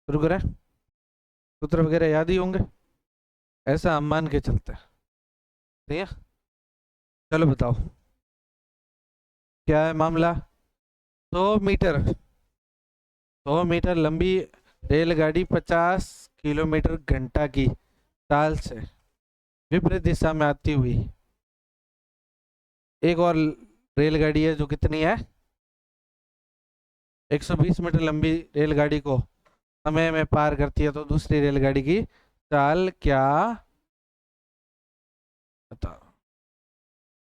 शुरू करें। सूत्र वगैरह याद ही होंगे, ऐसा हम मान के चलते हैं। ठीक है, चलो बताओ क्या है मामला। 100 मीटर, 100 मीटर लंबी रेलगाड़ी 50 किलोमीटर घंटा की चाल से विपरीत दिशा में आती हुई एक और रेलगाड़ी है जो कितनी है, 120 मीटर लंबी रेलगाड़ी को समय में पार करती है, तो दूसरी रेलगाड़ी की चाल क्या, बताओ।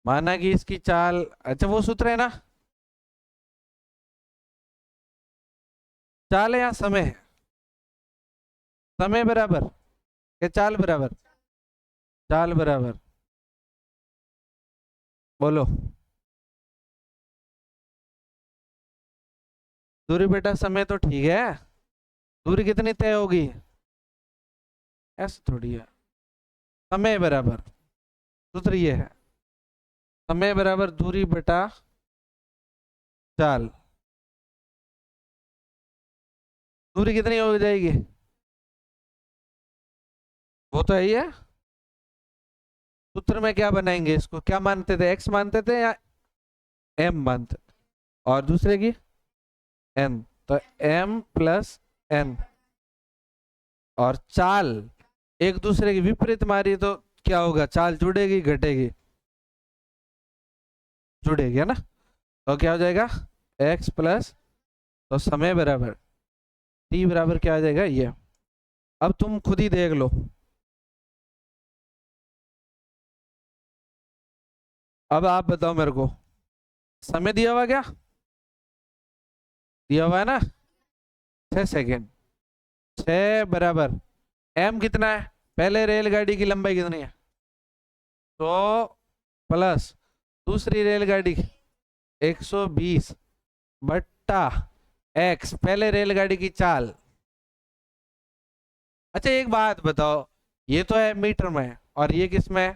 माना कि इसकी चाल, अच्छा वो सूत्र है ना, चाल है या समय है? समय बराबर या चाल बराबर? चाल बराबर, बोलो। दूरी बेटा समय तो ठीक है, दूरी कितनी तय होगी, ऐसा थोड़ी है। समय बराबर, सूत्र ये है, समय बराबर दूरी बटा चाल। दूरी कितनी हो जाएगी, वो तो है ही है। सूत्र में क्या बनाएंगे, इसको क्या मानते थे, एक्स मानते थे या एम मानते थे, और दूसरे की एन, तो एम प्लस एन। और चाल एक दूसरे की विपरीत मारी तो क्या होगा, चाल जुड़ेगी घटेगी, जुड़ेगी है ना, तो क्या हो जाएगा एक्स प्लस, तो समय बराबर टी बराबर क्या आ जाएगा ये। अब तुम खुद ही देख लो, अब आप बताओ मेरे को, समय दिया हुआ क्या, दिया हुआ है ना 6 सेकेंड, 6 बराबर एम कितना है, पहले रेलगाड़ी की लंबाई कितनी है, 100 प्लस दूसरी रेलगाड़ी 120 बट्टा एक्स पहले रेलगाड़ी की चाल। अच्छा एक बात बताओ, ये तो है मीटर में और ये किस में है,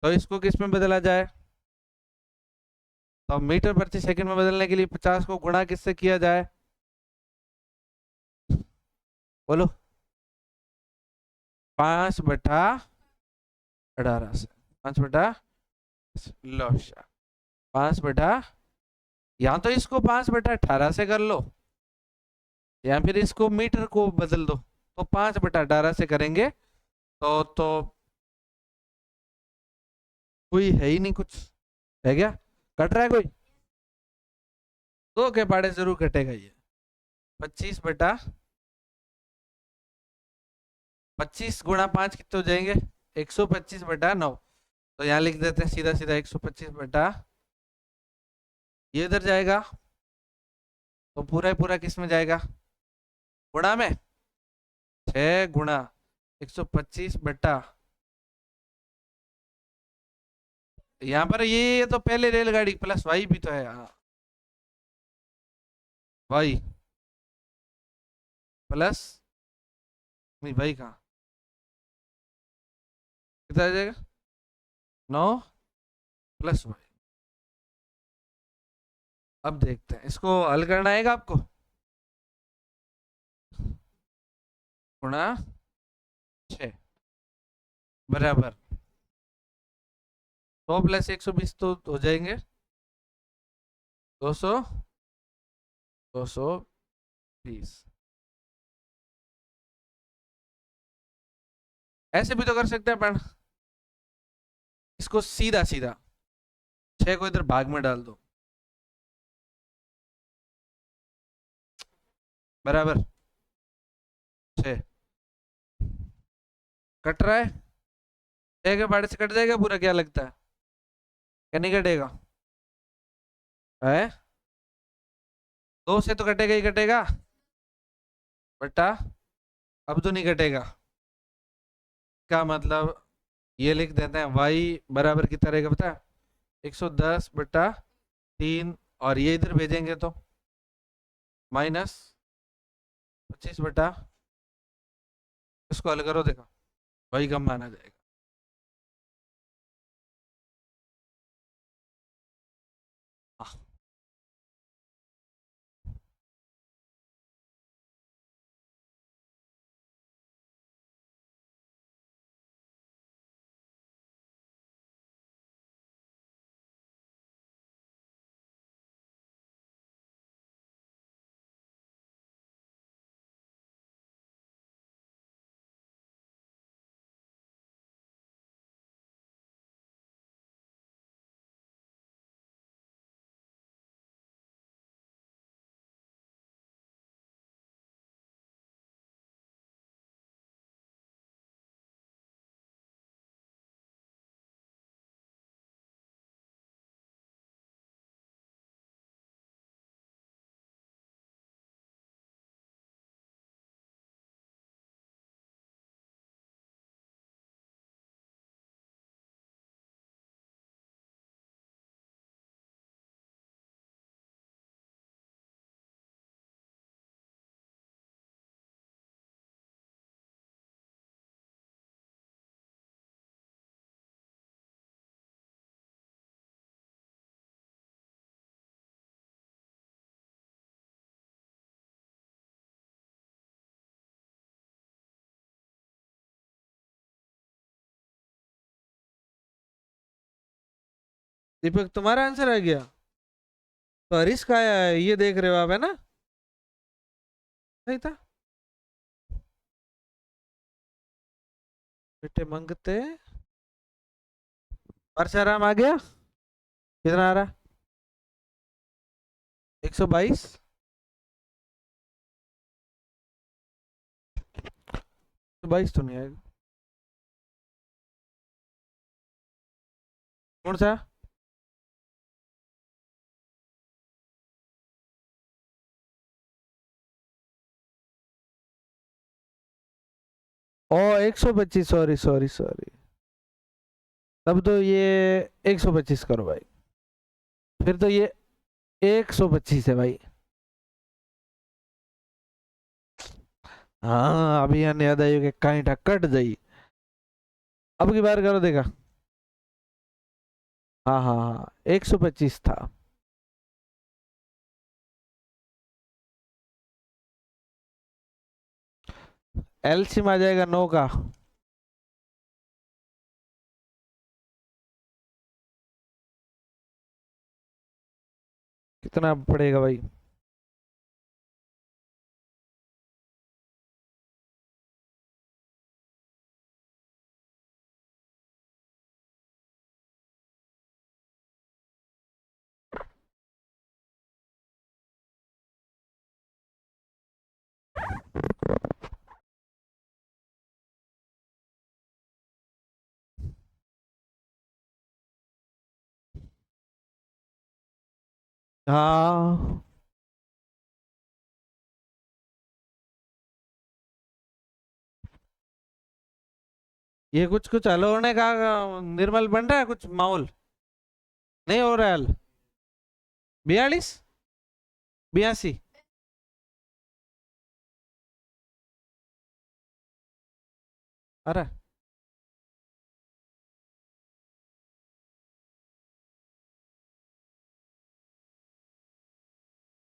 तो इसको किस में बदला जाए, तो मीटर प्रति सेकंड में बदलने के लिए 50 को गुणा किससे किया जाए, बोलो। 5/18 से, 5 बटा, लो 5 बटा, या तो इसको 5/18 से कर लो या फिर इसको मीटर को बदल दो, तो 5/18 से करेंगे तो कोई है ही नहीं कुछ, है क्या, कट रहा है कोई, दो के पाड़े जरूर कटेगा ये। 25/25 गुणा 5 कितने हो जाएंगे, 125/9, तो यहाँ लिख देते हैं सीधा सीधा 125 बटा, ये इधर जाएगा तो पूरा ही पूरा किस में जाएगा, गुणा में, 6 गुणा 125 बटा, यहाँ पर ये तो पहले रेलगाड़ी प्लस वाई भी तो है, हाँ वाई प्लस, नहीं वाई कहाँ, कितना आ जाएगा, 9 प्लस वाई। अब देखते हैं इसको हल करना आएगा आपको, गुणा 6 बराबर 100 + 120 तो हो जाएंगे 200, 220। ऐसे भी तो कर सकते हैं अपन, इसको सीधा सीधा 6 को इधर भाग में डाल दो, बराबर 6, कट रहा है, 6 के भाड़े से कट जाएगा पूरा, क्या लगता है, क्या नहीं कटेगा, है 2 से तो कटेगा ही कटेगा, बटा, अब तो नहीं कटेगा, क्या मतलब, ये लिख देते हैं वाई बराबर कितना रहेगा पता है, 110/3, और ये इधर भेजेंगे तो -25 बटा, इसको हल करो देखो, वही कम माना जाएगा। हाँ। दीपक तुम्हारा आंसर आ गया, तो हरीश का आया है, ये देख रहे हो आप, है ना? सही था। बेटे मंगते परसाराम आ गया। कितना आ रहा? 122। 122 तो नहीं आएगा। कौन सा? ओ 125, सॉरी सॉरी सॉरी। तब तो ये 125 करो भाई, फिर तो ये 125 है भाई। हाँ अभी यहाँ याद आई कि कहीं कट जाई। अब की बार करो, देखा। हाँ हाँ हाँ 125 था। एलसीएम आ जाएगा 9 का। कितना पड़ेगा भाई? हाँ ये कुछ कुछ हल होने का निर्मल बन रहा है कुछ माहौल, नहीं हो रहा है हल? 42, 82। अरे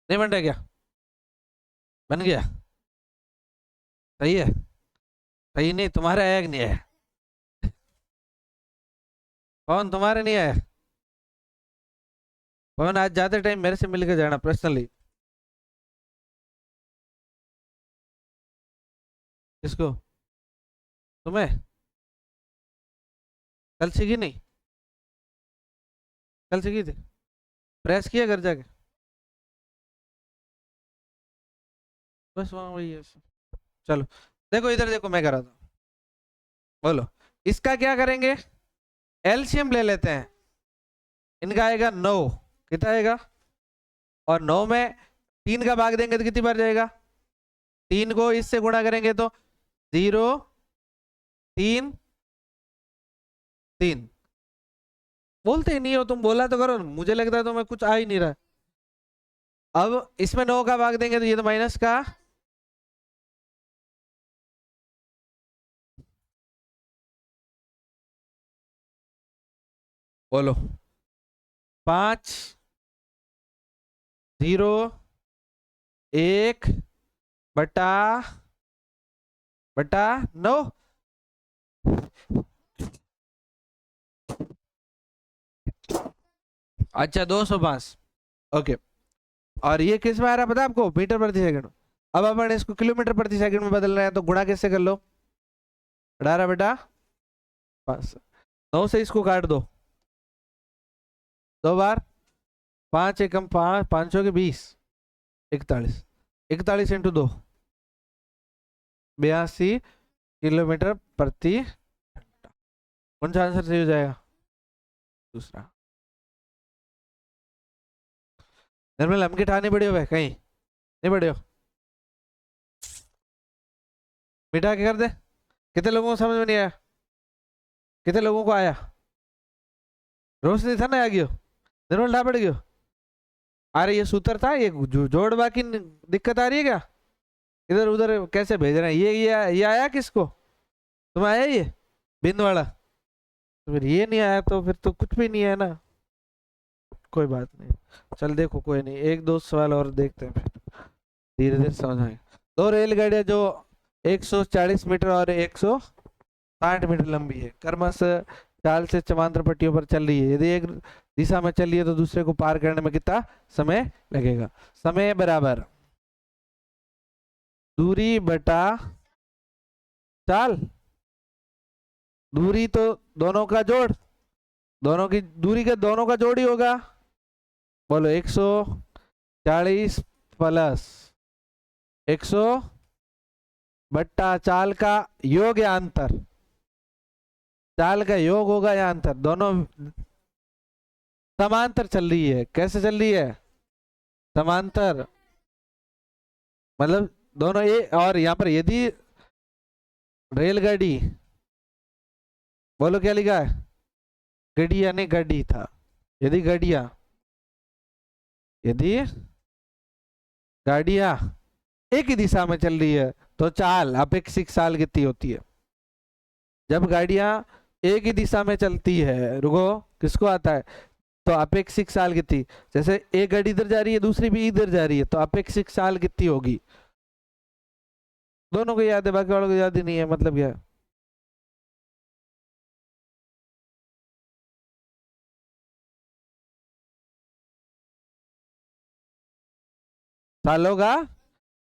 नहीं बन रहा क्या? बन गया? सही है। सही नहीं तुम्हारा आया कि नहीं आया? कौन तुम्हारे नहीं आया? कौन आज जाते टाइम मेरे से मिलकर जाना पर्सनली। किसको? तुम्हें? कल सीखी नहीं? कल सीखी थी? प्रेस किया घर जाके? बस वहाँ वही है। चलो देखो इधर देखो, मैं करा था। बोलो इसका क्या करेंगे? एलसीएम ले लेते हैं। इनका आएगा 9। कितना आएगा? और 9 में 3 का भाग देंगे तो कितनी बार जाएगा? 3 को इससे गुणा करेंगे तो 0 3 3। बोलते ही नहीं हो तुम, बोला तो करो, मुझे लगता है तो मैं कुछ आ ही नहीं रहा। अब इसमें 9 का भाग देंगे तो ये तो माइनस का। बोलो 5 0 1 बटा बटा 9। अच्छा 205। ओके। और ये किस में आ रहा है पता है आपको? मीटर प्रति सेकंड। अब अपन इसको किलोमीटर प्रति सेकंड में बदल रहे हैं तो गुणा कैसे कर लो? 18 बेटा 5। 9 से इसको काट दो 2 बार। 5 एकम 5, 500 के 20, 41। 41 इंटू 2, 82 किलोमीटर प्रति घंटा। कौन सा आंसर सही हो जाएगा? दूसरा। निर्मल हम की ठाने पड़े हो कहीं नहीं पड़े हो? मिटा के कर दे। कितने लोगों को समझ में नहीं आया? कितने लोगों को आया? रोशनी था ना आ गयो? निर्मल ढा पड़ गयो? अरे ये सूत्र था, ये जोड़ बाकी दिक्कत आ रही है क्या? इधर उधर कैसे भेज रहे हैं? ये आया किसको? तुम्हें आया ये बिंद वाला? तो फिर ये नहीं आया तो फिर तो कुछ भी नहीं है ना। कोई बात नहीं। चल देखो कोई नहीं, एक दो सवाल और देखते हैं, फिर धीरे धीरे समझ आएगा। दो रेलगाड़ियां जो 140 मीटर और 160 मीटर लंबी है, क्रमशः चाल से समांतर पट्टियों पर चल रही है। यदि एक दिशा में चल रही है तो दूसरे को पार करने में कितना समय लगेगा। समय बराबर दूरी बटा चाल। दूरी तो दोनों का जोड़, दोनों की दूरी का दोनों का जोड़ ही होगा। बोलो 140 प्लस 100 बट्टा चाल का योग या अंतर। चाल का योग होगा या अंतर, दोनों समांतर चल रही है। कैसे चल रही है? समांतर, मतलब दोनों और यहां पर यदि रेलगाड़ी, बोलो क्या लिखा है? गड़िया नहीं गाड़ी था। यदि गाड़िया, यदि गाड़ियां एक ही दिशा में चल रही है तो चाल अपेक्षित चाल कितनी होती है? जब गाड़ियां एक ही दिशा में चलती है, रुको किसको आता है, तो अपेक्षित चाल कितनी, जैसे एक गाड़ी इधर जा रही है दूसरी भी इधर जा रही है तो अपेक्षित चाल कितनी होगी? दोनों को याद है, बाकी वालों को याद ही नहीं है, मतलब क्या है? सालों का,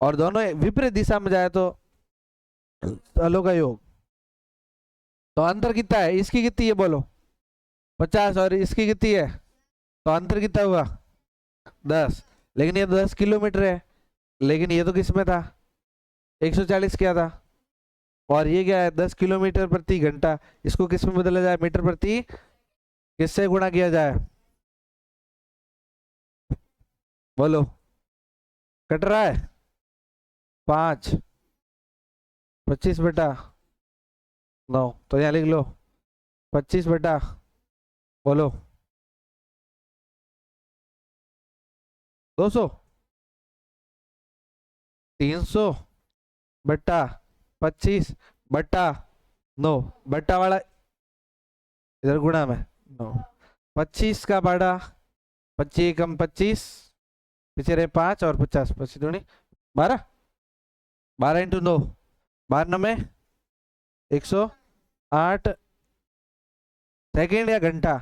और दोनों विपरीत दिशा में जाए तो सालों का योग। तो अंतर कितना है? इसकी कितनी है बोलो? 50, और इसकी कितनी है? तो अंतर कितना हुआ? 10। लेकिन ये 10 किलोमीटर है, लेकिन ये तो किस में था? 140 क्या था? और ये क्या है? 10 किलोमीटर प्रति घंटा। इसको किस में बदला जाए? मीटर प्रति, किससे गुणा किया जाए? बोलो, कट रहा है? 5, 25/9, तो यहाँ लिख लो 25 बटा, बोलो 200, 300/25/9, बट्टा वाला इधर गुणा में 9, 25 का बड़ा, 25 कम 25, पीछे रहे 5 और 50, 25 दूनी 12, 12 इंटू 9, 12 में 108 सेकेंड या घंटा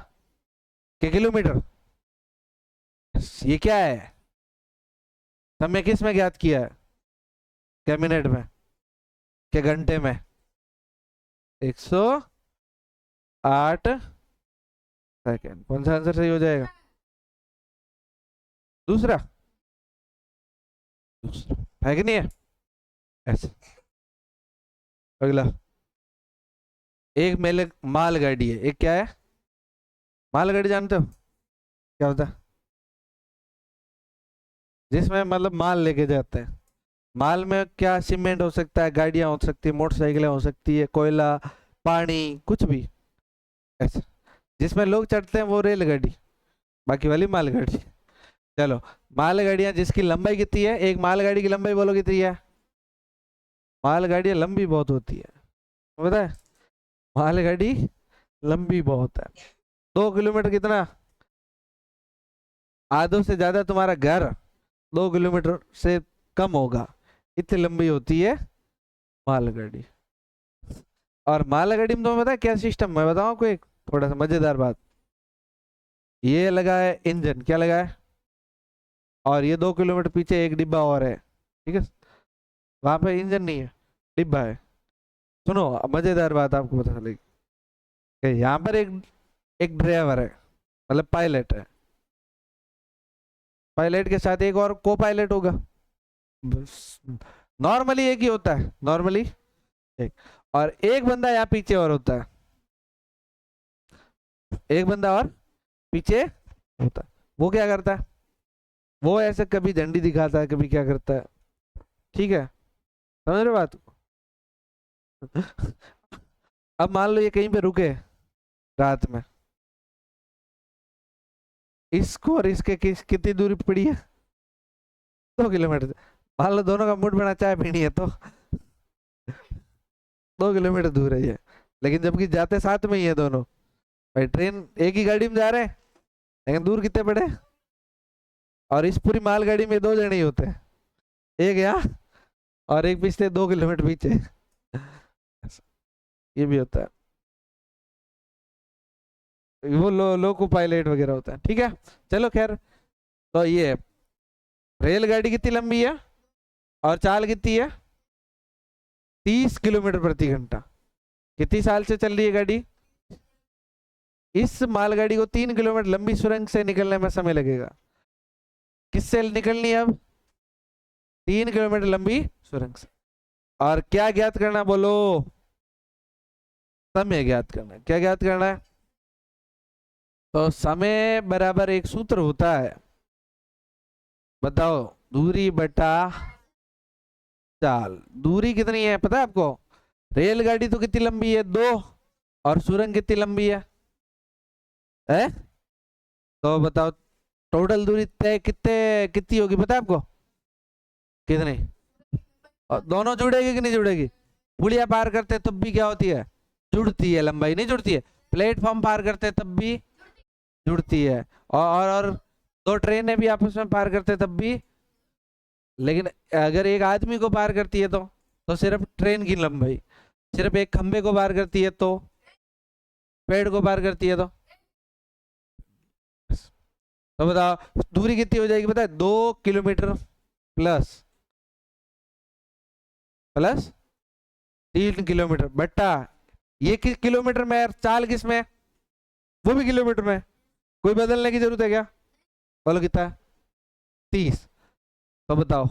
के किलोमीटर। ये क्या है? समय किस में ज्ञात किया है? क्या मिनट में, क्या घंटे में? 108 सेकेंड। कौन सा आंसर सही हो जाएगा? दूसरा, दूसरा है कि नहीं है? ऐसे। अगला, एक मेले मालगाड़ी है, एक क्या है? मालगाड़ी जानते हो क्या होता है? जिसमें मतलब माल लेके जाते हैं। माल में क्या? सीमेंट हो सकता है, गाड़ियां हो सकती है, मोटरसाइकिलें हो सकती है, कोयला, पानी, कुछ भी ऐसा। जिसमें लोग चढ़ते हैं वो रेलगाड़ी, बाकी वाली मालगाड़ी। चलो, मालगाड़ियां जिसकी लंबाई कितनी है? एक मालगाड़ी की लंबाई बोलो कितनी है? मालगाड़ियां लंबी बहुत होती है, पता है? मालगाड़ी लंबी बहुत है। 2 किलोमीटर कितना? आधों से ज्यादा तुम्हारा घर 2 किलोमीटर से कम होगा, इतनी लंबी होती है मालगाड़ी। और मालगाड़ी में तुम्हें पता है क्या सिस्टम? मैं बताऊं आपको एक थोड़ा सा मजेदार बात। ये लगा है इंजन, क्या लगा है? और ये 2 किलोमीटर पीछे एक डिब्बा और है, ठीक है? वहां पे इंजन नहीं है, डिब्बा है। सुनो, अब मजेदार बात आपको पता चलेगी कि यहाँ पर एक एक ड्राइवर है, मतलब पायलट है। पायलट के साथ एक और को पायलट होगा। नॉर्मली एक ही होता है, नॉर्मली एक। और एक बंदा यहाँ पीछे और होता है, एक बंदा और पीछे होता है। वो क्या करता है? वो ऐसे कभी झंडी दिखाता है, कभी क्या करता है, ठीक है? समझ रहे हो बात? अब मान लो ये कहीं पे रुके रात में, इसको और इसके कितनी दूरी पड़ी है? 2 किलोमीटर। मान लो दोनों का मूड बना चाय पीनी है तो 2 किलोमीटर दूर है ये, लेकिन जबकि जाते साथ में ही है दोनों। भाई ट्रेन एक ही गाड़ी में जा रहे हैं, लेकिन दूर कितने पड़े? और इस पूरी मालगाड़ी में 2 जने ही होते हैं, एक यहाँ और एक पिछले 2 किलोमीटर पीछे। ये भी होता है। वो लोको पायलट वगैरह होता है, ठीक है। चलो खैर, तो ये रेलगाड़ी कितनी लंबी है और चाल कितनी है? 30 किलोमीटर प्रति घंटा। कितनी साल से चल रही है गाड़ी? इस मालगाड़ी को 3 किलोमीटर लंबी सुरंग से निकलने में समय लगेगा। किससे निकलनी है अब? 3 किलोमीटर लंबी सुरंग से। और क्या ज्ञात करना बोलो? समय ज्ञात करना है। क्या ज्ञात करना है? तो समय बराबर एक सूत्र होता है, बताओ, दूरी बटा चाल। दूरी कितनी है पता है आपको? रेलगाड़ी तो कितनी लंबी है? 2। और सुरंग कितनी लंबी है? तो बताओ टोटल दूरी तय कितनी होगी पता है आपको? कितनी? और दोनों जुड़ेगी कि नहीं जुड़ेगी? पुलिया पार करते तब भी क्या होती है? जुड़ती है। लंबाई नहीं जुड़ती है। प्लेटफॉर्म पार करते तब भी जुड़ती है। और दो ट्रेनें भी आपस में पार करते तब भी। लेकिन अगर एक आदमी को पार करती है तो सिर्फ ट्रेन की लंबाई। सिर्फ एक खंबे को पार करती है तो, पेड़ को पार करती है तो बताओ दूरी कितनी हो जाएगी? पता है? 2 किलोमीटर प्लस प्लस 3 किलोमीटर बट्टा ये किलोमीटर में है, चाल किस में है? वो भी किलोमीटर में है। कोई बदलने की जरूरत है क्या? बोलो कितना? 30। तो बताओ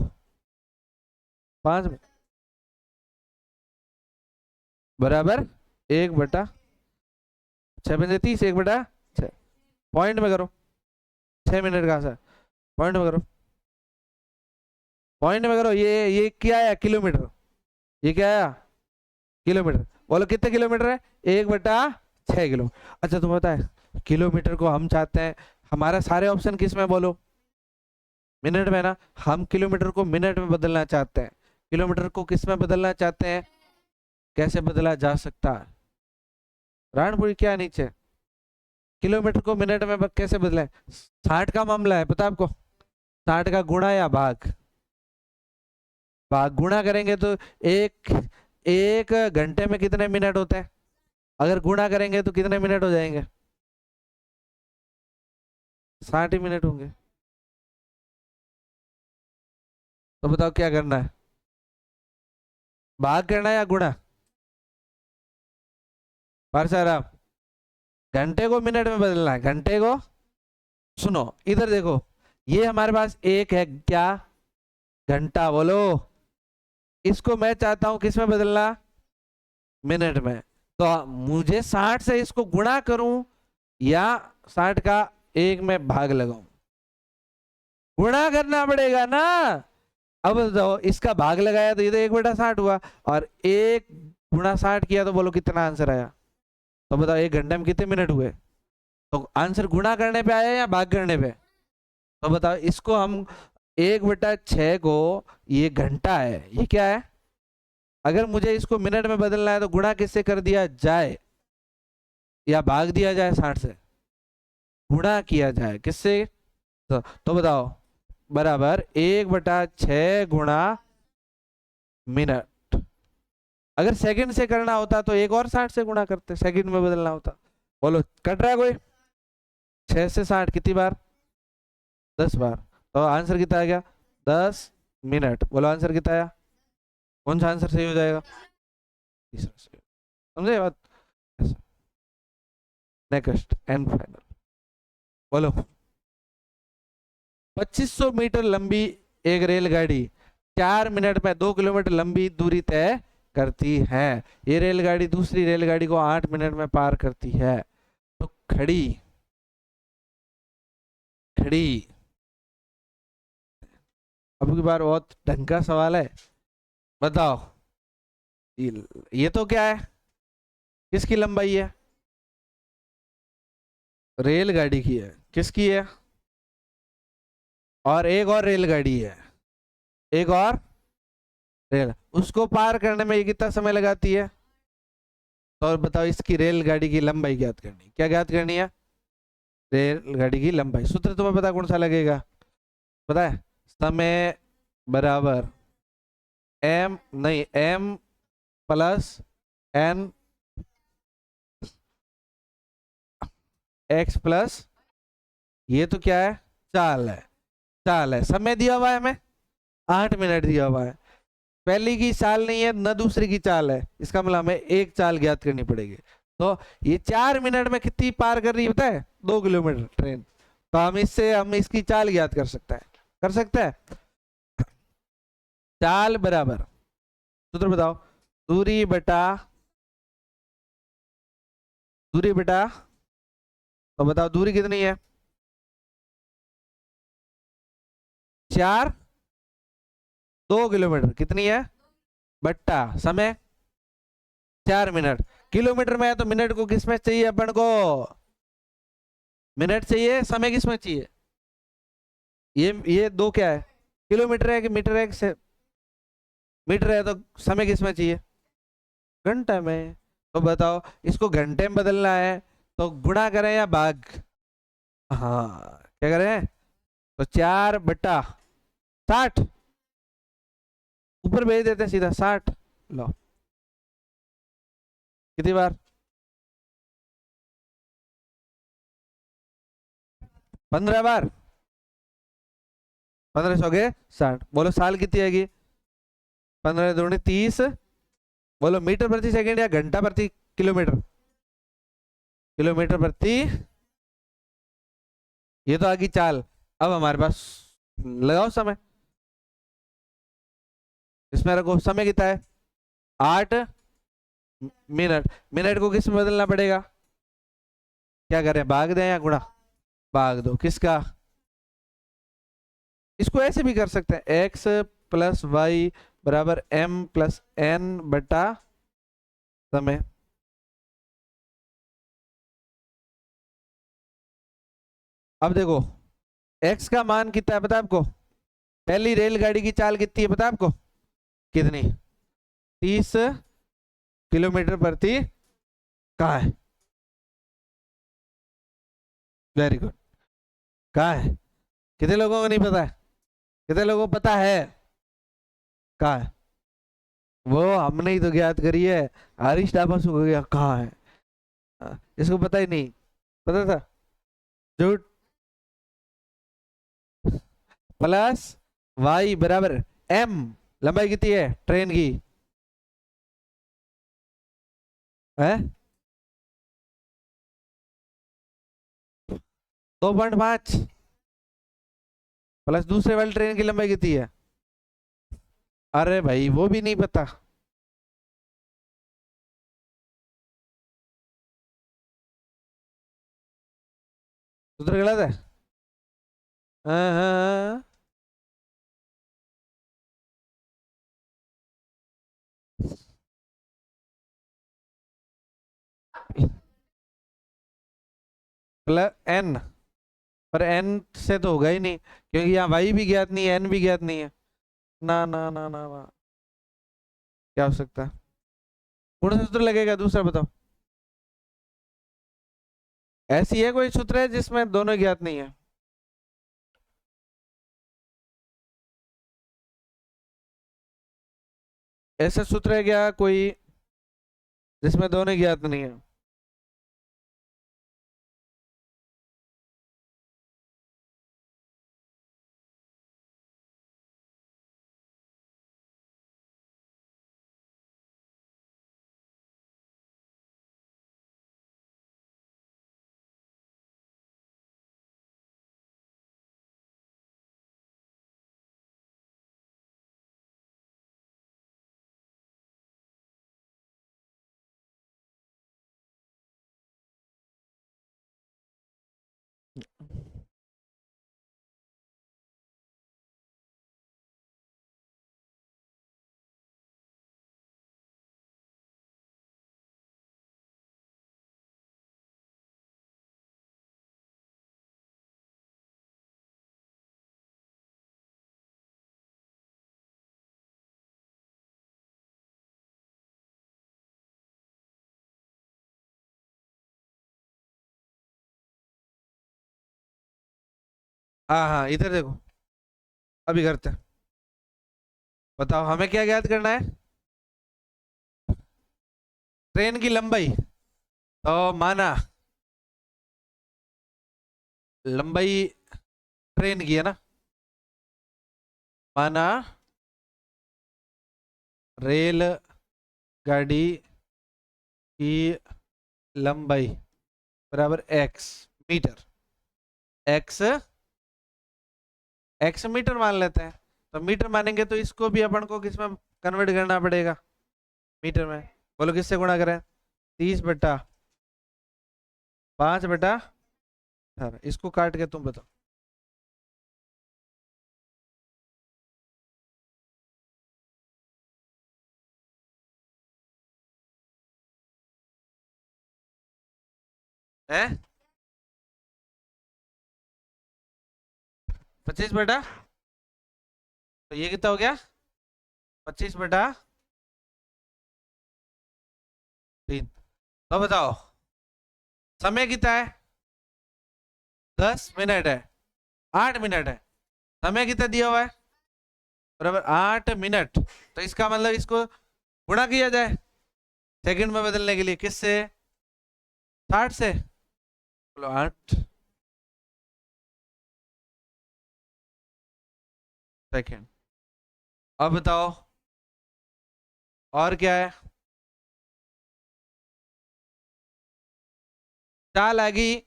5 में बराबर 1/6 में से 30, 1/6। पॉइंट में करो। 6 मिनट का आंसर पॉइंट में करो। पॉइंट में करो। ये क्या आया? किलोमीटर। ये क्या आया? किलोमीटर। बोलो कितने किलोमीटर है? 1/6 किलो। अच्छा तुम्हें पता है किलोमीटर को हम चाहते हैं, हमारा सारे ऑप्शन किस में बोलो? मिनट में ना। हम किलोमीटर को मिनट में बदलना चाहते हैं। किलोमीटर को किस में बदलना चाहते हैं? कैसे बदला जा सकता है? रानपुरी क्या नीचे? किलोमीटर को मिनट में कैसे बदले? 60 का मामला है पता है आपको? 60 का गुणा या भाग? भाग। गुणा करेंगे तो एक एक घंटे में कितने मिनट होते हैं? अगर गुणा करेंगे तो कितने मिनट हो जाएंगे? 60 ही मिनट होंगे। तो बताओ क्या करना है? भाग करना है या गुणा? परसाराम, घंटे को मिनट में बदलना है। घंटे को, सुनो इधर देखो, ये हमारे पास एक है क्या? घंटा। बोलो इसको मैं चाहता हूं किस में बदलना? मिनट में। तो मुझे 60 से इसको गुणा करूं या 60 का 1 में भाग लगाऊं? गुणा करना पड़ेगा ना। अब बताओ इसका भाग लगाया तो ये तो 1/60 हुआ, और 1 × 60 किया तो बोलो कितना आंसर आया? तो बताओ 1 घंटे में कितने मिनट हुए? तो आंसर गुणा करने पे आया या भाग करने पे? तो बताओ इसको हम 1/6 को, ये घंटा है, ये क्या है? अगर मुझे इसको मिनट में बदलना है तो गुणा किससे कर दिया जाए या भाग दिया जाए? 60 से गुणा किया जाए। किससे? तो बताओ बराबर 1/6 गुणा मिनट। अगर सेकंड से करना होता तो एक और 60 से गुणा करते, सेकंड में बदलना होता। बोलो कट रहा है कोई? 6 से 60 कितनी बार? 10 बार। तो आंसर कितना आ गया? 10 मिनट। बोलो आंसर कितना आया? कौन सा आंसर सही हो जाएगा? तीसरा सही। समझे बात? Next and final. बोलो 2500 मीटर लंबी एक रेलगाड़ी 4 मिनट में 2 किलोमीटर लंबी दूरी तय करती है। ये रेलगाड़ी दूसरी रेलगाड़ी को 8 मिनट में पार करती है। तो खड़ी खड़ी अब की बार बहुत ढंग का सवाल है। बताओ ये तो क्या है? किसकी लंबाई है? रेलगाड़ी की है। किसकी है? और एक और रेलगाड़ी है, एक और रेल, उसको पार करने में ये कितना समय लगाती है? तो बताओ इसकी रेलगाड़ी की लंबाई ज्ञात करनी। क्या ज्ञात करनी है? रेलगाड़ी की लंबाई। सूत्र तुम्हें पता कौन सा लगेगा? पता है? समय बराबर एम, नहीं M plus N, X plus, ये तो क्या है, चाल है, चाल है। समय दिया हुआ है हमें 8 मिनट दिया हुआ है। पहली की चाल नहीं है न दूसरी की चाल है, इसका मतलब हमें एक चाल ज्ञात करनी पड़ेगी। तो ये 4 मिनट में कितनी पार कर रही है पता है, 2 किलोमीटर ट्रेन। तो हम इसकी चाल ज्ञात कर सकते हैं, कर सकते हैं। चाल बराबर, सूत्र बताओ, दूरी बटा, दूरी बटा, तो बताओ दूरी कितनी है, 4, 2 किलोमीटर कितनी है, बट्टा समय 4 मिनट। किलोमीटर में है तो मिनट को किस में चाहिए अपन को, मिनट चाहिए, समय किस में चाहिए, ये दो क्या है, किलोमीटर है कि मीटर है, से मीटर है तो समय किस में चाहिए, घंटा में। तो बताओ इसको घंटे में बदलना है तो गुणा करें या भाग, हाँ क्या करें, तो 4/60, ऊपर भेज देते हैं सीधा 60। लो कितनी बार, 15 बार, 15 गए 60। बोलो साल कितनी आएगी, 15×2 = 30। बोलो मीटर प्रति सेकंड या घंटा प्रति किलोमीटर, किलोमीटर प्रति, ये तो आ गई चाल। अब हमारे पास लगाओ समय, इसमें रखो समय कितना है, 8 मिनट। मिनट को किस में बदलना पड़ेगा, क्या करें, भाग दें या गुणा, भाग दो किसका, इसको ऐसे भी कर सकते हैं, एक्स प्लस वाई बराबर एम प्लस एन बटा समय। अब देखो x का मान कितना है पता है आपको, पहली रेलगाड़ी की चाल कितनी है पता है आपको, कितनी, 30 किलोमीटर प्रति, कहाँ है, वेरी गुड, कहाँ है, कितने लोगों को नहीं पता है, कितने लोगों को पता है, कहाँ है, वो हमने ही तो ज्ञात करी है, हरीश डाबस हो गया कहाँ है, इसको पता ही नहीं, पता था, झूठ। प्लस वाई बराबर एम, लंबाई कितनी है ट्रेन की, है 2.5, प्लस दूसरे वाली ट्रेन की लंबाई कितनी है, अरे भाई वो भी नहीं पता, सूत्र गलत है, हाँ हाँ, प्लस एन, पर एन से तो होगा ही नहीं क्योंकि यहाँ वाई भी ज्ञात नहीं है, एन भी ज्ञात नहीं है, ना ना ना ना ना, क्या हो सकता है, कौन सा सूत्र लगेगा दूसरा बताओ, ऐसी है कोई सूत्र है जिसमें दोनों ज्ञात नहीं है, ऐसा सूत्र है क्या कोई जिसमें दोनों ज्ञात नहीं है, हाँ हाँ इधर देखो, अभी करते हैं, बताओ हमें क्या ज्ञात करना है, ट्रेन की लंबाई, तो माना लंबाई ट्रेन की है ना, माना रेल गाड़ी की लंबाई बराबर x metre, x x metre मान लेते हैं। तो मीटर मानेंगे तो इसको भी अपन को किस में कन्वर्ट करना पड़ेगा, मीटर में। बोलो किससे गुणा करें, 30/5/18। इसको काट के तुम बताओ। है 25 तो ये कितना हो गया, 25/3। तो बताओ समय कितना है, 10 मिनट है, 8 मिनट है। समय कितना दिया हुआ है, बराबर 8 मिनट। तो इसका मतलब इसको गुणा किया जाए सेकंड में बदलने के लिए, किससे, 60 से। बोलो 8 सेकंड। अब बताओ और क्या है, चाल आ गई।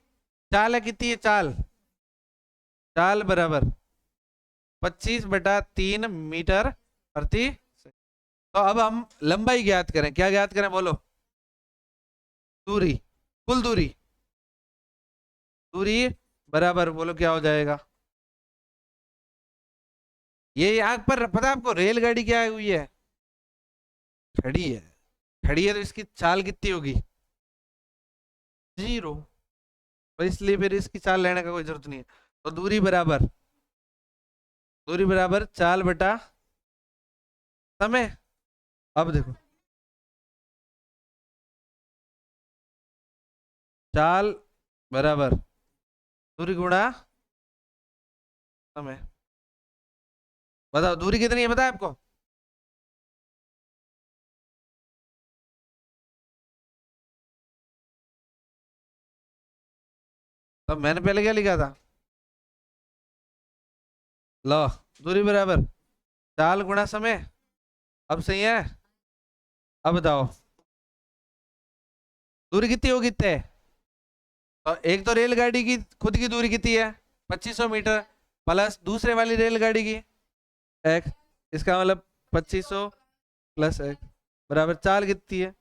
चाल है कितनी है, चाल चाल बराबर 25/3 मीटर प्रति। तो अब हम लंबाई ज्ञात करें, क्या ज्ञात करें बोलो, दूरी, कुल दूरी, दूरी बराबर बोलो क्या हो जाएगा। ये यहाँ पर पता है आपको रेलगाड़ी क्या हुई है, खड़ी है, खड़ी है तो इसकी चाल कितनी होगी, 0। तो इसलिए फिर इसकी चाल लेने का कोई जरूरत नहीं है। तो दूरी बराबर चाल बटा समय। अब देखो चाल बराबर दूरी गुणा समय। बताओ दूरी कितनी है, पता है आपको, तब मैंने पहले क्या लिखा था, लो दूरी बराबर चाल गुणा समय। अब सही है। अब बताओ दूरी कितनी होगी, इतने। तो एक तो रेलगाड़ी की खुद की दूरी कितनी है, 2500 मीटर, प्लस दूसरे वाली रेलगाड़ी की एक, इसका मतलब 2500 प्लस एक बराबर चाल कितनी है,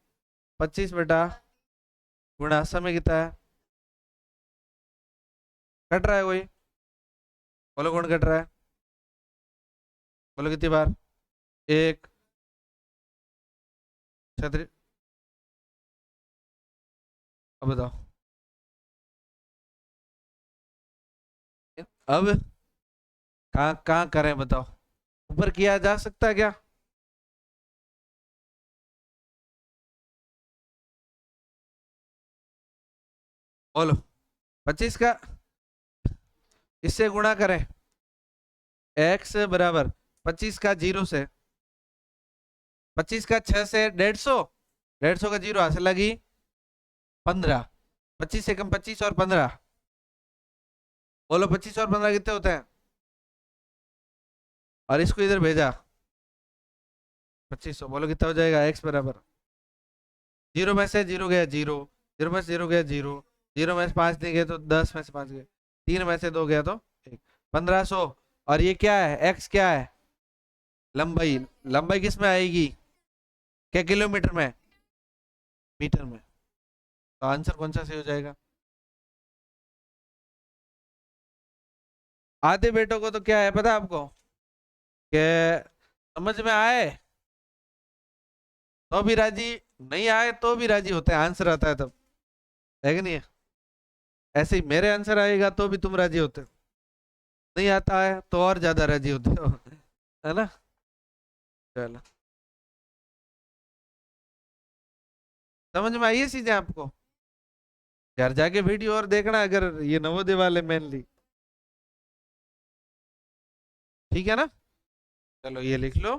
25/गुणा समय कितना है। कट रहा है कोई, बोलो कौन कट रहा है, बोलो कितनी बार, एक छतरी। अब बताओ, अब कहाँ कहाँ करें बताओ, ऊपर किया जा सकता है क्या, बोलो 25 का इससे गुणा करें, x बराबर 25 का 0 से, 25 का 6 से 150, 150 का 0 हासिल लगी 15, 25 से कम 25 और 15, बोलो 25 और 15 कितने होते हैं, और इसको इधर भेजा 2500, बोलो कितना हो जाएगा, x बराबर 0 में से 0 गया 0, 0 में से 0 गया 0, 0 में से 5 नहीं गए तो 10 में से 5 गए, 3 में से 2 गया तो 1, 1500। और ये क्या है, x क्या है, लंबाई, लंबाई किस में आएगी, क्या किलोमीटर में, मीटर में। तो आंसर कौन सा सही हो जाएगा। आधे बेटों को तो क्या है पता है आपको, कि समझ में आए तो भी राजी, नहीं आए तो भी राजी होते हैं, आंसर आता है तब, है कि नहीं है। ऐसे ही मेरे आंसर आएगा तो भी तुम राजी होते हो, नहीं आता है तो और ज्यादा राजी होते हो है ना। चलो समझ में आई है चीजें आपको, घर जाके वीडियो और देखना अगर ये नवोदय वाले मेनली, ठीक है ना। चलो ये लिख लो।